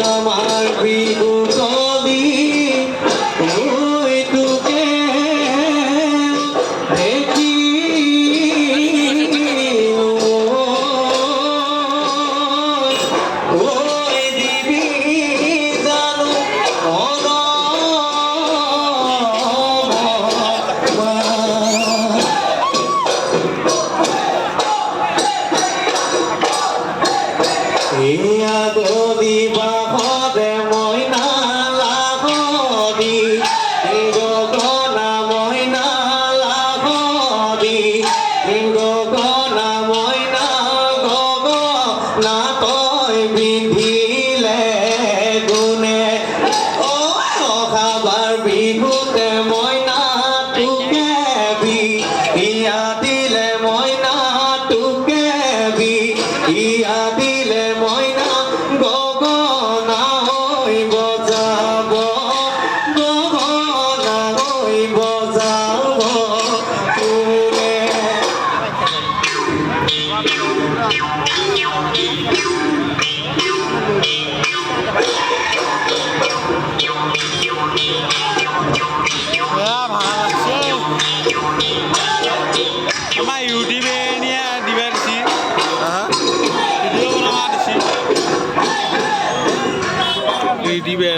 আমার বিহু কলি ওই তোকে দেখি ওই দিবি জানো গলি বাহরে ময়না লাহরি গগনা ময়না লাহরি গগনা ময়না গগনা তই বিধিলে গুণে ও খাবার বিহুতে ময়না তোকে ইয়া দিলে ময়না তোকে ইয়া দিলে ময়না গগনা হই বজাব গগনা হই বজাব তুলে ভালো লাগছে আমার ইউটিউবে নিয়ে দিবে দিছি ভিডিও বনাবা দিছি ইউটিউবে